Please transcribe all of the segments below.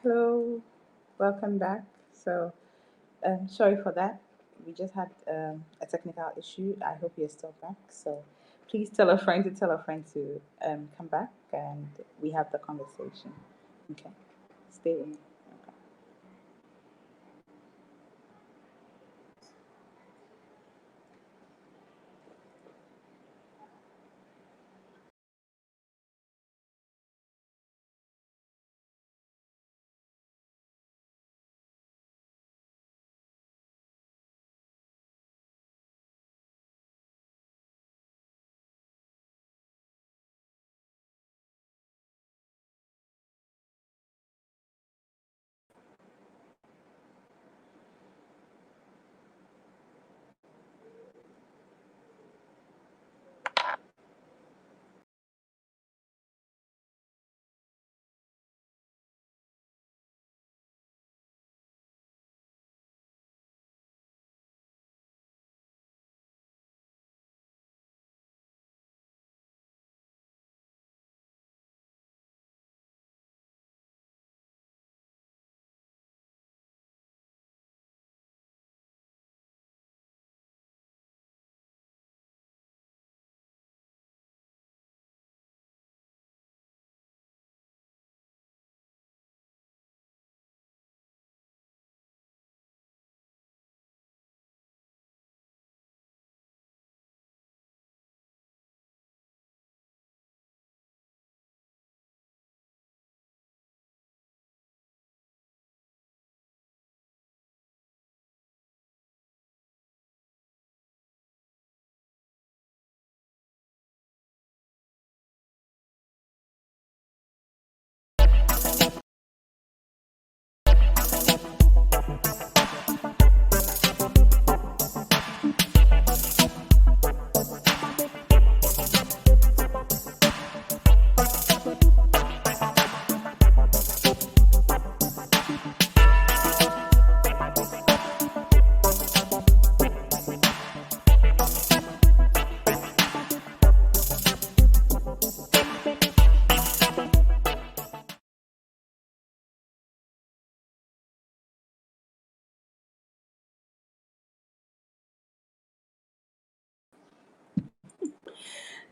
Hello, welcome back. Sorry for that. We just had a technical issue. I hope you're still back. So, please tell a friend to come back and we have the conversation. Okay, stay in. Okay.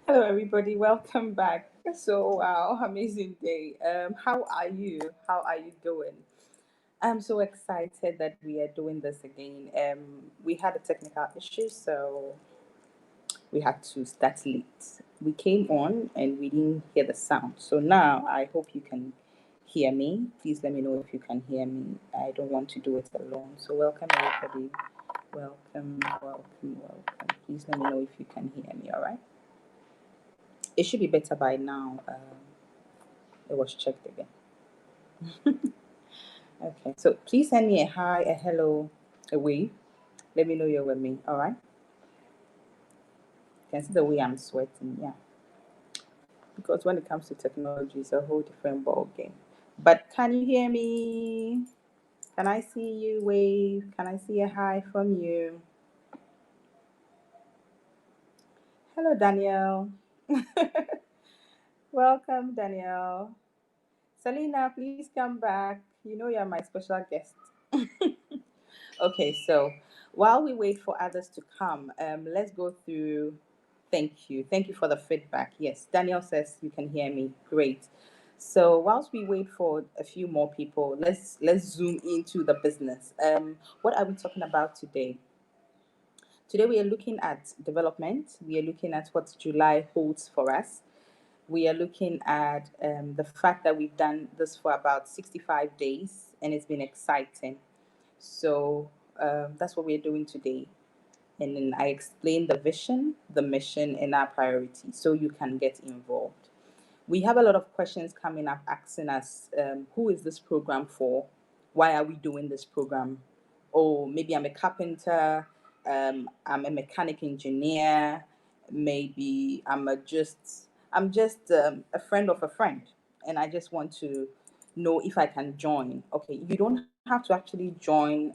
Hello, everybody. Welcome back. So, wow, amazing day. How are you? How are you doing? I'm so excited that we are doing this again. We had a technical issue, so we had to start late. We came on and we didn't hear the sound. So now I hope you can hear me. Please let me know if you can hear me. I don't want to do it alone. So welcome everybody. Welcome, welcome, welcome. Please let me know if you can hear me, all right? It should be better by now. It was checked again. Okay, so please send me a hi, a hello, a wave. Let me know you're with me, all right? You can see the way I'm sweating, yeah. Because when it comes to technology, it's a whole different ball game. But can you hear me? Can I see you wave? Can I see a hi from you? Hello, Danielle. Welcome, Danielle. Selena, please come back. You know you're my special guest. Okay, so while we wait for others to come, let's go through. Thank you. Thank you for the feedback. Yes, Daniel says you can hear me. Great. So whilst we wait for a few more people, let's zoom into the business. What are we talking about today? Today we are looking at development. We are looking at what July holds for us. We are looking at the fact that we've done this for about 65 days and it's been exciting. So that's what we're doing today. And then I explain the vision, the mission, and our priorities so you can get involved. We have a lot of questions coming up asking us, who is this program for? Why are we doing this program? Oh, maybe I'm a carpenter, I'm a mechanic engineer, maybe I'm just a friend of a friend, and I just want to know if I can join. Okay, you don't have to actually join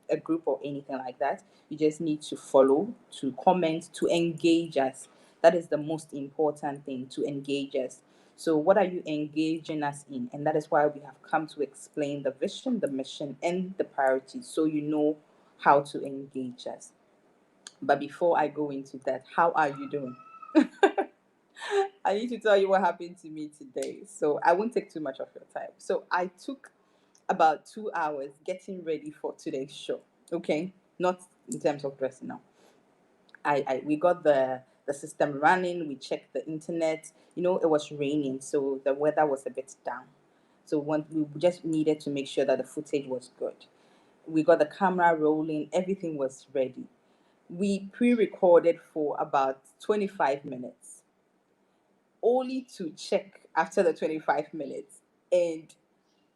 a group or anything like that. You just need to follow, to comment, to engage us. That is the most important thing, to engage us. So, what are you engaging us in? And that is why we have come to explain the vision, the mission, and the priorities so you know how to engage us. But before I go into that, how are you doing? I need to tell you what happened to me today. So, I won't take too much of your time. So, I took about 2 hours getting ready for today's show. Okay, not in terms of dressing now. I we got the system running. We checked the internet. It was raining, so the weather was a bit down. So we just needed to make sure that the footage was good. We got the camera rolling. Everything was ready. We pre-recorded for about 25 minutes, only to check after the 25 minutes, and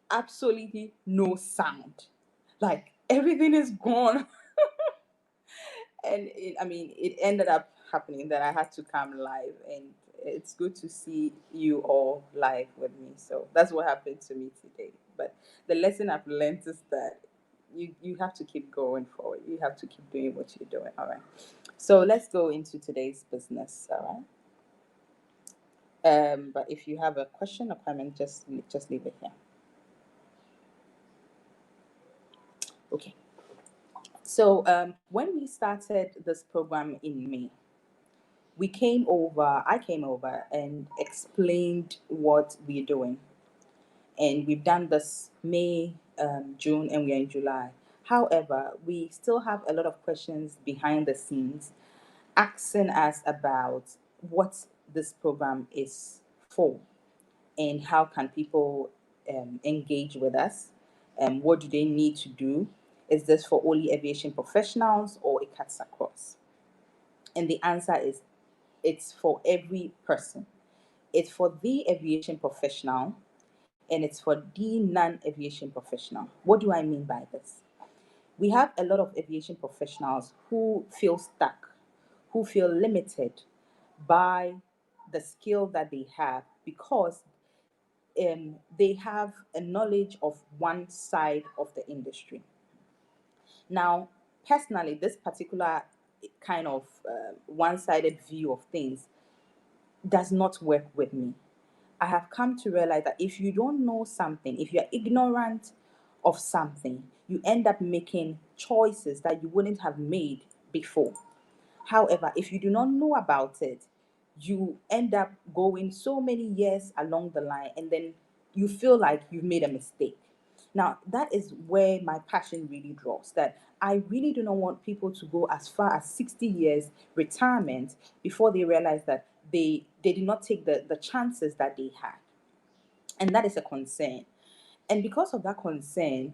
absolutely no sound. Like everything is gone. And it ended up happening that I had to come live, and it's good to see you all live with me. So that's what happened to me today. But the lesson I've learned is that you have to keep going forward. You have to keep doing what you're doing. All right. So let's go into today's business. All right. But if you have a question or comment, just leave it here. Okay. So when we started this program in May, I came over and explained what we're doing. And we've done this May, June, and we're in July. However, we still have a lot of questions behind the scenes asking us about what this program is for and how can people engage with us. What do they need to do? Is this for only aviation professionals or it cuts across? And the answer is it's for every person. It's for the aviation professional and it's for the non aviation professional. What do I mean by this? We have a lot of aviation professionals who feel stuck, who feel limited by the skill that they have because they have a knowledge of one side of the industry. Now, personally, this particular kind of one sided view of things does not work with me. I have come to realize that if you don't know something, if you're ignorant of something, you end up making choices that you wouldn't have made before. However, if you do not know about it, you end up going so many years along the line and then you feel like you've made a mistake. Now, that is where my passion really draws. That I really do not want people to go as far as 60 years retirement before they realize that they did not take the chances that they had. And that is a concern. And because of that concern,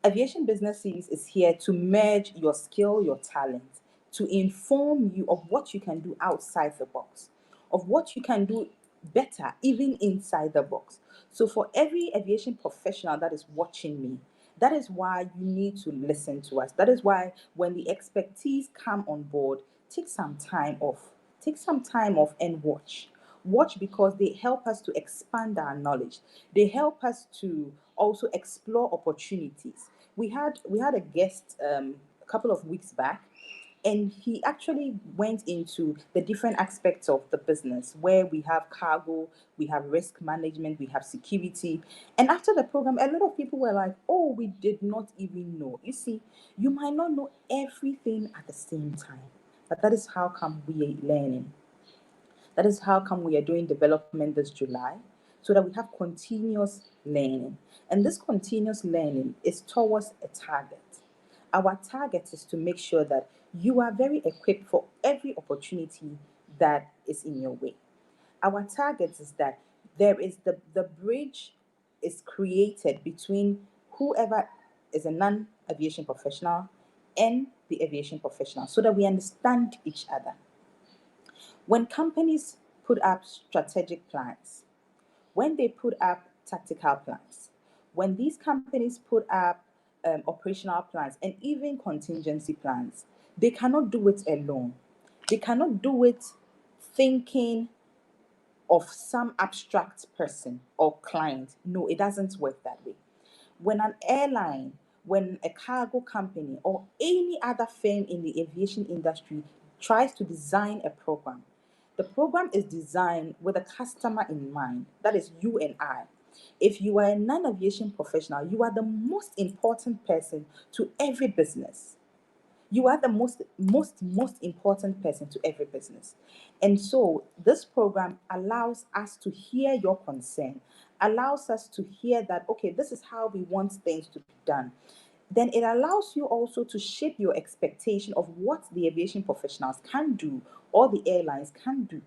Aviation Business Series is here to merge your skill, your talent, to inform you of what you can do outside the box, of what you can do better, even inside the box. So, for every aviation professional that is watching me, that is why you need to listen to us. That is why when the expertise come on board, take some time off. Take some time off and watch. Watch because they help us to expand our knowledge. They help us to also explore opportunities. We had a guest a couple of weeks back, and he actually went into the different aspects of the business where we have cargo, we have risk management, we have security. And after the program, a lot of people were like, oh, we did not even know. You see, you might not know everything at the same time, but that is how come we are learning. That is how come we are doing development this July, so that we have continuous learning. And this continuous learning is towards a target. Our target is to make sure that you are very equipped for every opportunity that is in your way. Our target is that there is the bridge is created between whoever is a non-aviation professional and the aviation professional so that we understand each other. When companies put up strategic plans, when they put up tactical plans, when these companies put up operational plans and even contingency plans, they cannot do it alone. They cannot do it thinking of some abstract person or client. No, it doesn't work that way. When an airline, when a cargo company, or any other firm in the aviation industry tries to design a program, The program is designed with a customer in mind, that is you and I. If you are a non aviation professional, you are the most important person to every business. You are the most important person to every business. And so this program allows us to hear your concern, allows us to hear that, okay, this is how we want things to be done. Then it allows you also to shape your expectation of what the aviation professionals can do or the airlines can do,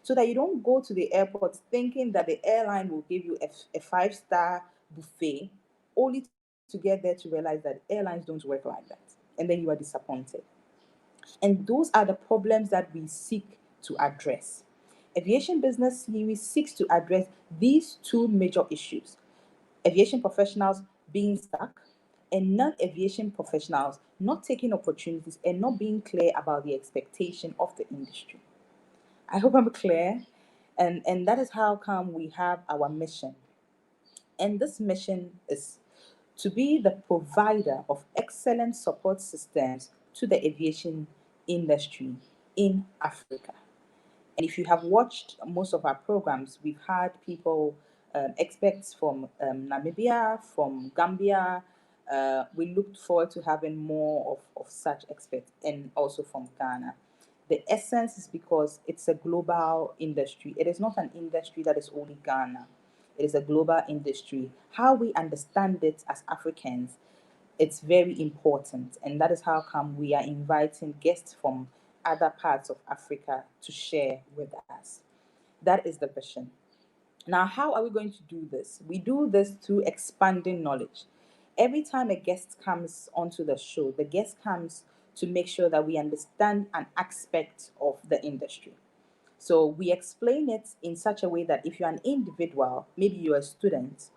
so that you don't go to the airport thinking that the airline will give you a five-star buffet, only to get there to realize that airlines don't work like that. And then you are disappointed. And those are the problems that we seek to address. Aviation Business Series seeks to address these two major issues: aviation professionals being stuck, and non aviation professionals not taking opportunities and not being clear about the expectation of the industry. I hope I'm clear. And that is how come we have our mission. And this mission is to be the provider of excellent support systems to the aviation industry in Africa. And if you have watched most of our programs, we've had people, experts from Namibia, from Gambia. We looked forward to having more of such experts, and also from Ghana. The essence is because it's a global industry. It is not an industry that is only Ghana. It is a global industry. How we understand it as Africans, it's very important. And that is how come we are inviting guests from other parts of Africa to share with us. That is the vision. Now, how are we going to do this? We do this through expanding knowledge. Every time a guest comes onto the show, the guest comes to make sure that we understand an aspect of the industry. So we explain it in such a way that if you're an individual, maybe you're a student,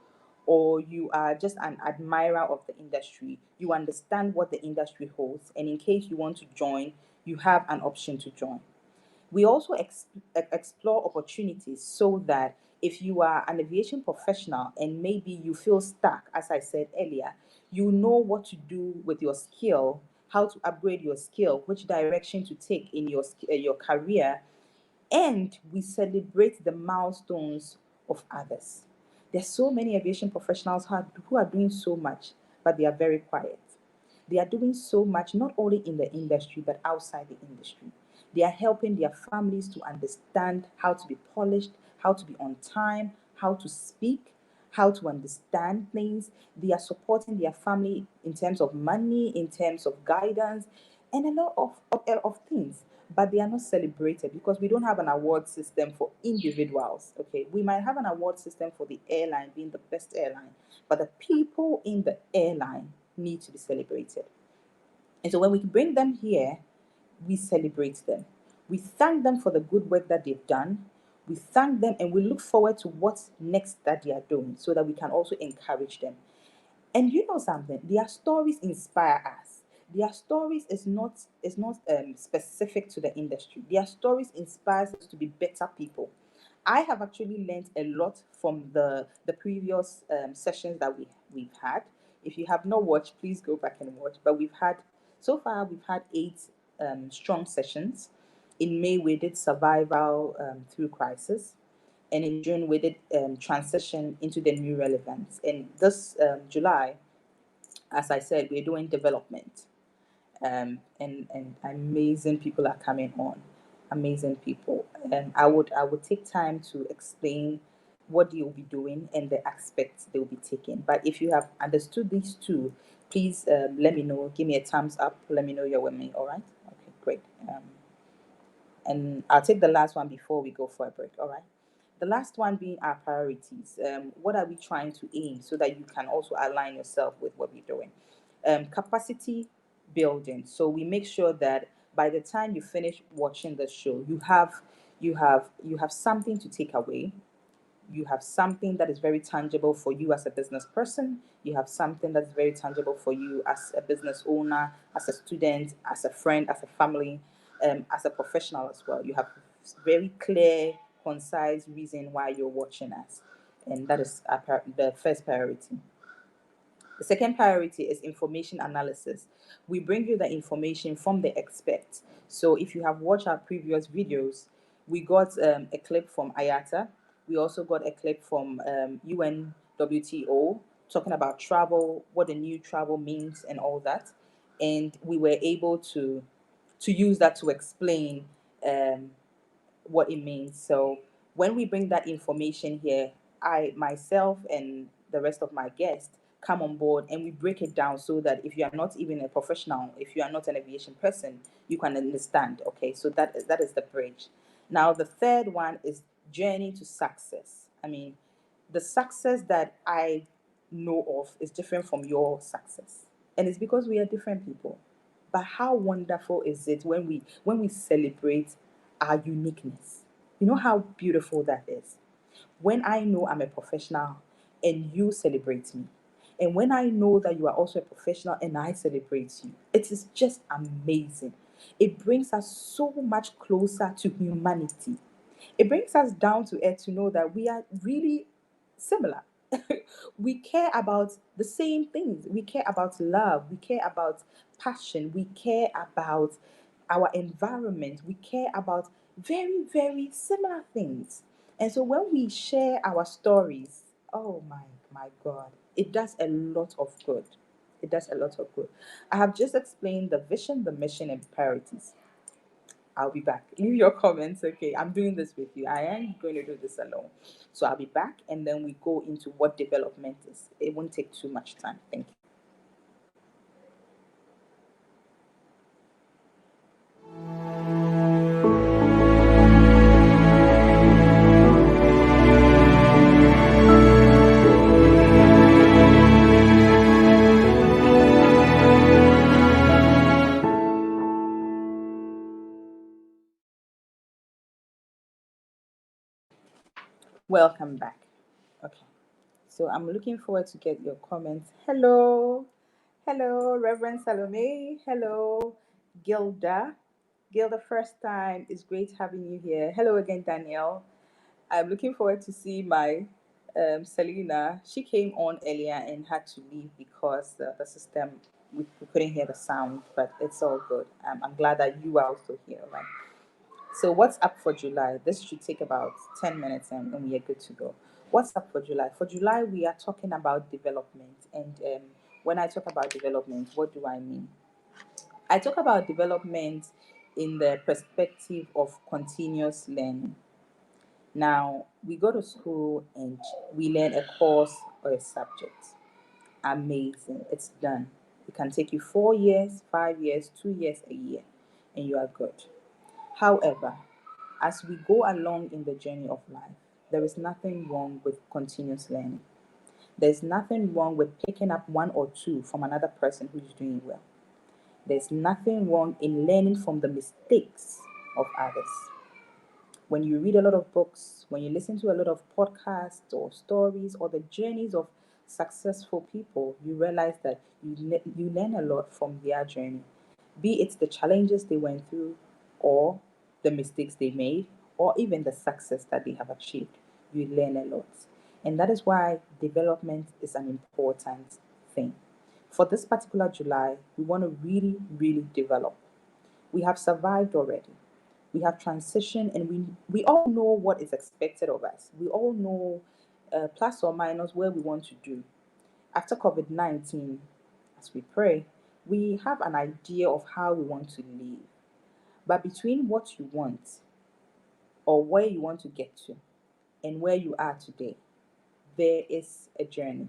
or you are just an admirer of the industry, you understand what the industry holds, and in case you want to join, you have an option to join. We also explore opportunities so that if you are an aviation professional and maybe you feel stuck, as I said earlier, you know what to do with your skill, how to upgrade your skill, which direction to take in your career, and we celebrate the milestones of others. There's so many aviation professionals who are doing so much, but they are very quiet. They are doing so much not only in the industry but outside the industry. They are helping their families to understand how to be polished, how to be on time, how to speak, how to understand things. They are supporting their family in terms of money, in terms of guidance, and a lot of things. But they are not celebrated because we don't have an award system for individuals. Okay, we might have an award system for the airline being the best airline, but the people in the airline need to be celebrated. And so when we bring them here, we celebrate them. We thank them for the good work that they've done. We thank them and we look forward to what's next that they are doing so that we can also encourage them. And you know something, their stories inspire us. Their stories is not specific to the industry. Their stories inspires us to be better people. I have actually learned a lot from the previous sessions that we've had. If you have not watched, please go back and watch. But we've had eight strong sessions. In May we did survival through crisis, and in June we did transition into the new relevance. And this July, as I said, we're doing development, and amazing people are coming on, amazing people. And I would take time to explain what you'll be doing and the aspects they'll be taking. But if you have understood these two, please let me know. Give me a thumbs up. Let me know you're with me. All right. Okay. Great. And I'll take the last one before we go for a break. All right. The last one being our priorities. What are we trying to aim so that you can also align yourself with what we're doing? Capacity building. So we make sure that by the time you finish watching the show, you have something to take away. You have something that is very tangible for you as a business person. You have something that's very tangible for you as a business owner, as a student, as a friend, as a family, as a professional as well. You have very clear, concise reason why you're watching us. And that is the first priority. The second priority is information analysis. We bring you the information from the experts. So if you have watched our previous videos, We got a clip from IATA. We also got a clip from UNWTO talking about travel, what the new travel means, and all that. And we were able to use that to explain um, what it means. So when we bring that information here, I myself and the rest of my guests come on board and we break it down so that if you are not even a professional, if you are not an aviation person, you can understand. Okay, so that is the bridge. Now the third one is journey to success. I mean, the success that I know of is different from your success. And it's because we are different people. But how wonderful is it when we celebrate our uniqueness? You know how beautiful that is. When I know I'm a professional and you celebrate me, and when I know that you are also a professional and I celebrate you, it is just amazing. It brings us so much closer to humanity. It brings us down to earth to know that we are really similar. We care about the same things. We care about love. We care about passion. We care about our environment. We care about very, very similar things. And so when we share our stories, oh my God, it does a lot of good. It does a lot of good. I have just explained the vision, the mission, and priorities. I'll be back. Leave your comments, okay? I'm doing this with you. I am going to do this alone. So I'll be back and then we go into what development is. It won't take too much time. Thank you. Welcome back. Okay. So I'm looking forward to get your comments. Hello. Hello, Reverend Salome. Hello, Gilda. Gilda, first time. It's great having you here. Hello again, Danielle. I'm looking forward to see my Selena. She came on earlier and had to leave because the system, we couldn't hear the sound, but it's all good. I'm glad that you are also here. Right? So, what's up for July? This should take about 10 minutes and we are good to go. What's up for July? For July, we are talking about development. And when I talk about development, what do I mean? I talk about development in the perspective of continuous learning. Now, we go to school and we learn a course or a subject. Amazing. It's done. It can take you 4 years, 5 years, 2 years, a year, and you are good. However, as we go along in the journey of life, there is nothing wrong with continuous learning. There's nothing wrong with picking up one or two from another person who's doing well. There's nothing wrong in learning from the mistakes of others. When you read a lot of books, when you listen to a lot of podcasts or stories or the journeys of successful people, you realize that you learn a lot from their journey, be it the challenges they went through, or the mistakes they made, or even the success that they have achieved. You learn a lot. And that is why development is an important thing. For this particular July, we want to really, really develop. We have survived already. We have transitioned, and we all know what is expected of us. We all know plus or minus where we want to do. After COVID 19, as we pray, we have an idea of how we want to live. But between what you want or where you want to get to and where you are today, there is a journey.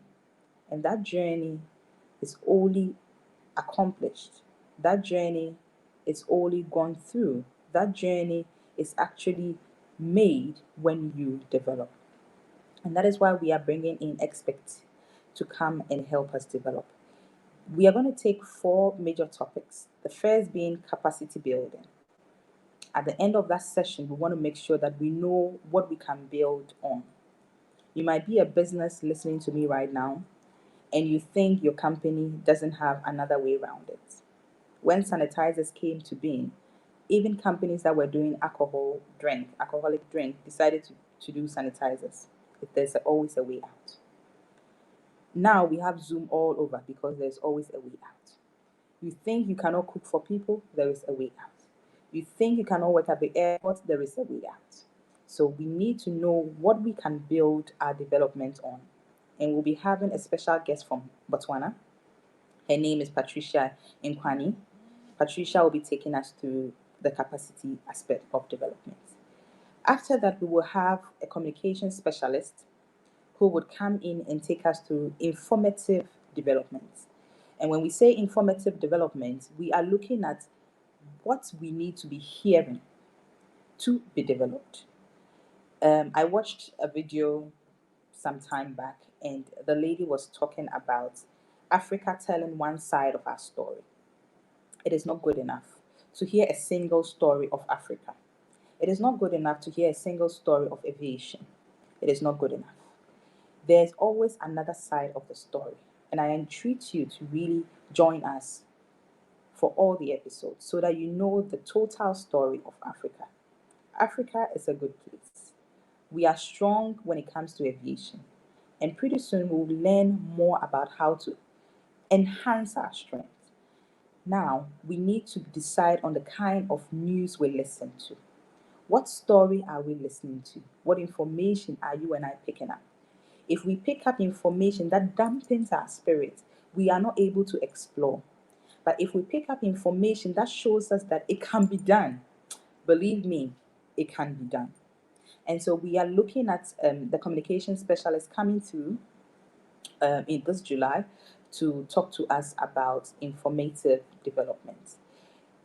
And that journey is only accomplished. That journey is only gone through. That journey is actually made when you develop. And that is why we are bringing in experts to come and help us develop. We are going to take four major topics. The first being capacity building. At the end of that session, we want to make sure that we know what we can build on. You might be a business listening to me right now, and you think your company doesn't have another way around it. When sanitizers came to being, even companies that were doing alcoholic drink, decided to do sanitizers. If there's always a way out. Now we have Zoom all over because there's always a way out. You think you cannot cook for people, there is a way out. You think you cannot work at the airport, there is a way out. So we need to know what we can build our development on. And we'll be having a special guest from Botswana. Her name is Patricia Nkwani. Patricia will be taking us through the capacity aspect of development. After that, we will have a communication specialist who would come in and take us through informative development. And when we say informative development, we are looking at what we need to be hearing to be developed. I watched a video some time back, and the lady was talking about Africa telling one side of our story. It is not good enough to hear a single story of Africa. It is not good enough to hear a single story of aviation. It is not good enough. There's always another side of the story. And I entreat you to really join us for all the episodes so that you know the total story of Africa. Africa is a good place. We are strong when it comes to aviation. And pretty soon we'll learn more about how to enhance our strength. Now, we need to decide on the kind of news we listen to. What story are we listening to? What information are you and I picking up? If we pick up information that dampens our spirit, we are not able to explore. But if we pick up information that shows us that it can be done, believe me, it can be done. And so we are looking at the communication specialist coming through in this July to talk to us about informative development.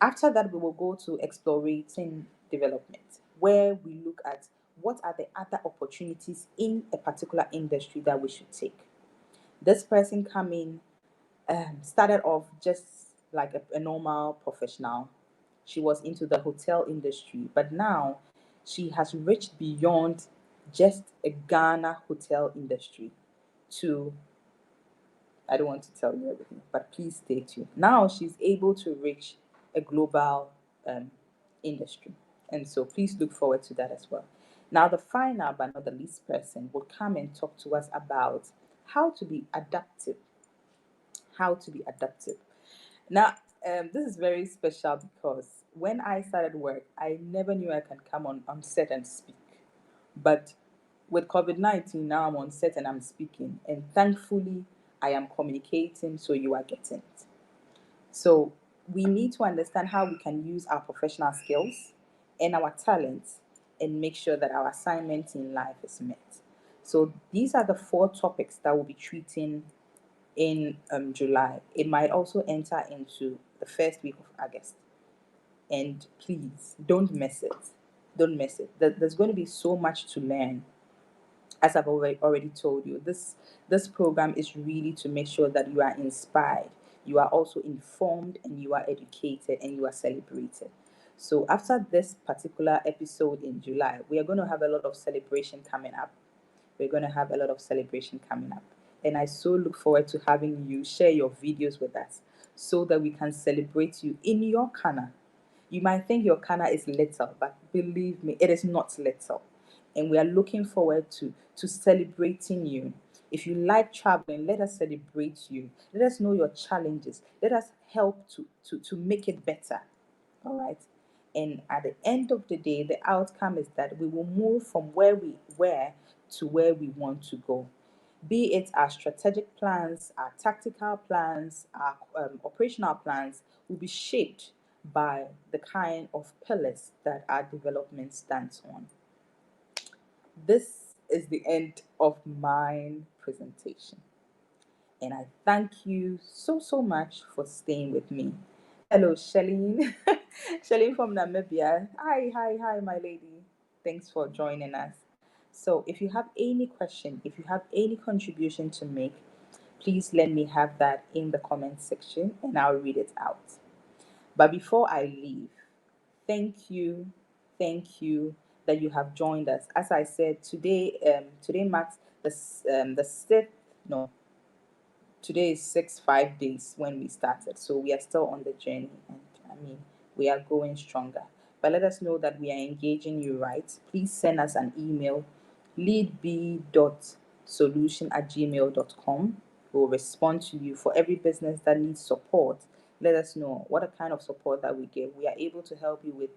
After that, we will go to explorating development, where we look at what are the other opportunities in a particular industry that we should take. This person coming started off just like a normal professional. She was into the hotel industry, but now she has reached beyond just a Ghana hotel industry to, I don't want to tell you everything, but please stay tuned. Now she's able to reach a global um, industry. And so please look forward to that as well. Now, the final but not the least person will come and talk to us about how to be adaptive. How to be adaptive. Now, this is very special because when I started work, I never knew I can come on set and speak. But with COVID-19, now I'm on set and I'm speaking. And thankfully, I am communicating, so you are getting it. So we need to understand how we can use our professional skills and our talents and make sure that our assignment in life is met. So these are the four topics that we'll be treating in July. It might also enter into the first week of August. And please don't miss it. Don't miss it. There's going to be so much to learn. As I've already told you, this program is really to make sure that you are inspired, you are also informed, and you are educated, and you are celebrated. So after this particular episode in July, we are going to have a lot of celebration coming up. We're going to have a lot of celebration coming up. And I so look forward to having you share your videos with us so that we can celebrate you in your corner. You might think your corner is little, but believe me, it is not little. And we are looking forward to celebrating you. If you like traveling, let us celebrate you. Let us know your challenges. Let us help to make it better. All right. And at the end of the day, the outcome is that we will move from where we were to where we want to go. Be it our strategic plans, our tactical plans, our operational plans will be shaped by the kind of pillars that our development stands on. This is the end of my presentation. And I thank you so much for staying with me. Hello, Shalene. Shalene from Namibia. Hi, my lady. Thanks for joining us. So, if you have any question, if you have any contribution to make, please let me have that in the comment section and I'll read it out. But before I leave, thank you that you have joined us. As I said, today marks the sixth, no, today is 5 days when we started, so we are still on the journey, and I mean, we are going stronger. But let us know that we are engaging you right. Please send us an email, leadb.solution@gmail.com. We'll respond to you for every business that needs support. let us know what a kind of support that we give. We are able to help you with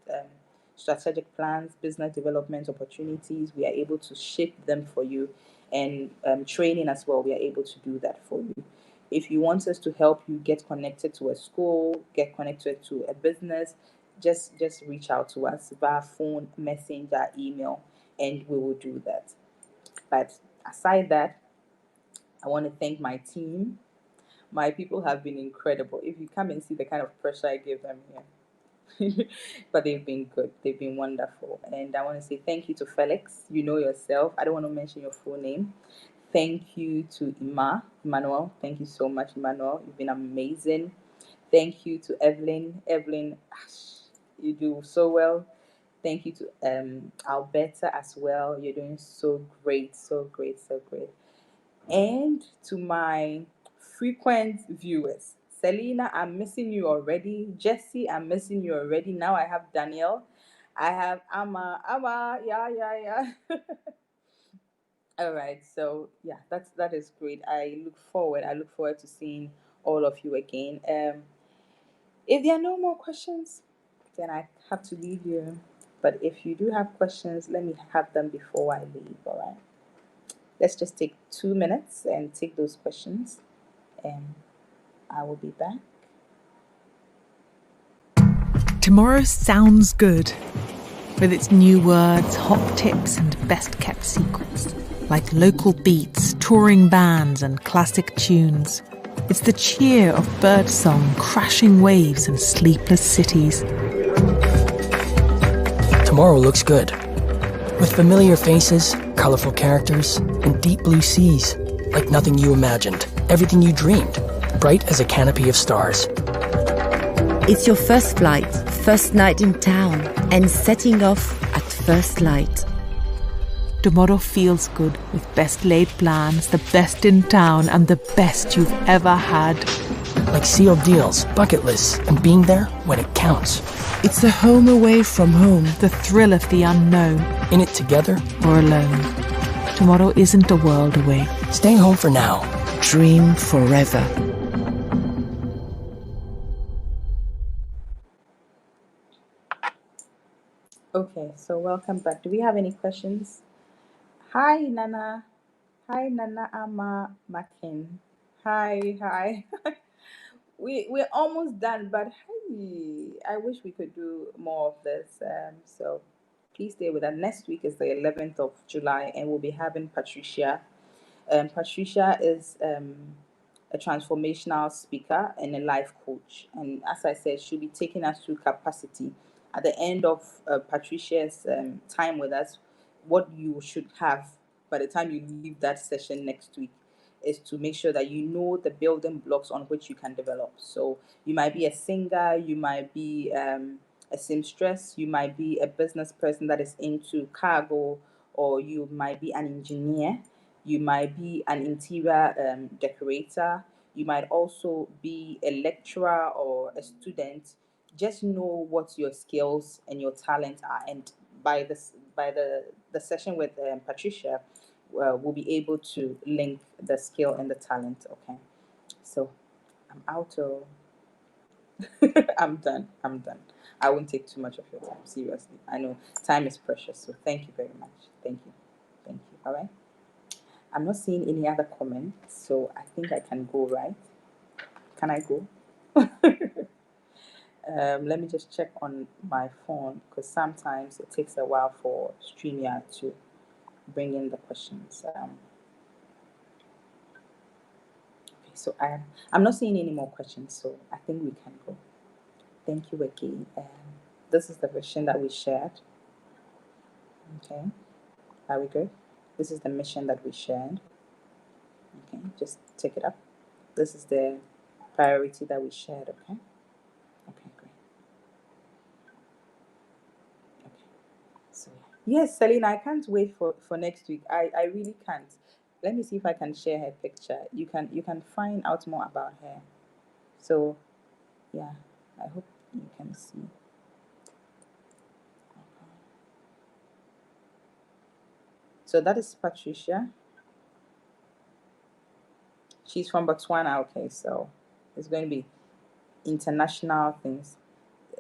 strategic plans, business development opportunities. We are able to shape them for you, and training as well. We are able to do that for you. If you want us to help you get connected to a school, get connected to a business, just reach out to us via phone, messenger, email, and we will do that. But aside that, I want to thank my team. My people have been incredible. If you come and see the kind of pressure I give them here, but they've been good. They've been wonderful. And I want to say thank you to Felix. You know yourself. I don't want to mention your full name. Thank you to Emmanuel. Thank you so much, Emmanuel. You've been amazing. Thank you to Evelyn. Evelyn, you do so well. Thank you to Alberta as well. You're doing so great, so great, so great. And to my frequent viewers, Selena, I'm missing you already. Jesse, I'm missing you already. Now I have Daniel. I have Amma. Amma, yeah, yeah, yeah. All right. So yeah, that is great. I look forward. I look forward to seeing all of you again. If there are no more questions, then I have to leave you. But if you do have questions, let me have them before I leave. All right. Let's just take 2 minutes and take those questions, and I will be back. Tomorrow sounds good. With its new words, hot tips, and best kept secrets. Like local beats, touring bands, and classic tunes. It's the cheer of birdsong, crashing waves, and sleepless cities. Tomorrow looks good. With familiar faces, colourful characters, and deep blue seas. Like nothing you imagined, everything you dreamed. Bright as a canopy of stars. It's your first flight, first night in town, and setting off at first light. Tomorrow feels good with best laid plans, the best in town, and the best you've ever had. Like sealed deals, bucket lists, and being there when it counts. It's a home away from home. The thrill of the unknown. In it together or alone. Tomorrow isn't a world away. Staying home for now. Dream forever. Okay, so welcome back. Do we have any questions? Hi, Nana. Hi, Nana Ama Makin. Hi. We're almost done, but hey, I wish we could do more of this. So please stay with us. Next week is the 11th of July, and we'll be having Patricia. Patricia is a transformational speaker and a life coach. And as I said, she'll be taking us through capacity. At the end of Patricia's time with us, what you should have by the time you leave that session next week is to make sure that you know the building blocks on which you can develop. So you might be a singer, you might be a seamstress, you might be a business person that is into cargo, or you might be an engineer, you might be an interior decorator, you might also be a lecturer or a student. Just know what your skills and your talents are, and by the session with Patricia, we'll be able to link the skill and the talent. Okay, so I'm out of. I'm done. I won't take too much of your time. Seriously, I know time is precious. So thank you very much. Thank you. All right. I'm not seeing any other comments, so I think I can go, right? Can I go? Let me just check on my phone, because sometimes it takes a while for StreamYard to bring in the questions. Okay, so I'm not seeing any more questions, so I think we can go. Thank you again. This is the vision that we shared. Okay, are we good? This is the mission that we shared. Okay, just take it up. This is the priority that we shared. Okay. Okay, great. Okay. So yes, Selena, I can't wait for next week. I really can't. Let me see if I can share her picture. You can find out more about her. So yeah, I hope you can see. Okay. So that is Patricia. She's from Botswana. Okay, so it's going to be international things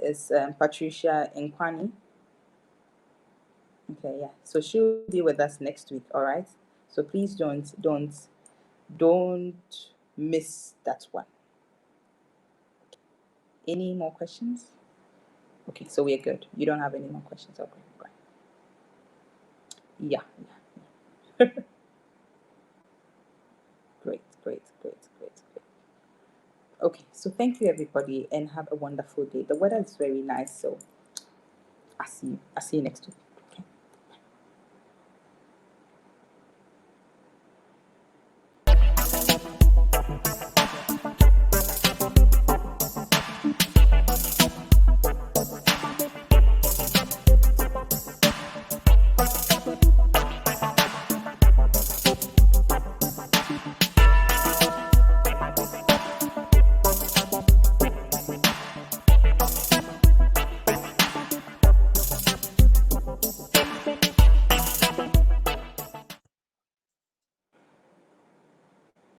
is Patricia Nkwani. Okay, yeah. So she'll be with us next week. All right. So please don't miss that one. Any more questions? Okay, so we're good. You don't have any more questions. Okay, right. Yeah, yeah. Great, great, great, great, great. Okay, so thank you everybody and have a wonderful day. The weather is very nice, so I see you next week.